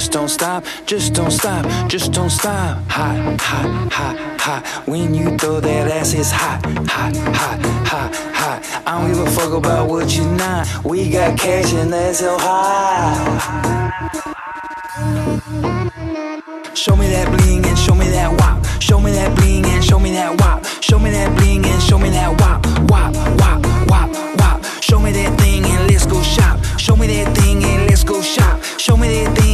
just don't stop, just don't stop, just don't stop. Hot, hot, hot, hot. When you throw that ass, it's hot, hot, hot, hot, hot. I don't give a fuck about what you not. We got cash and that's so hot. Show me that bling and show me that wop. Show me that bling and show me that wop. Show me that bling and show me that wop. Wop, wop, wop, wop. Show me that thing and let's go shop. Show me that thing and let's go shop. Show me that thing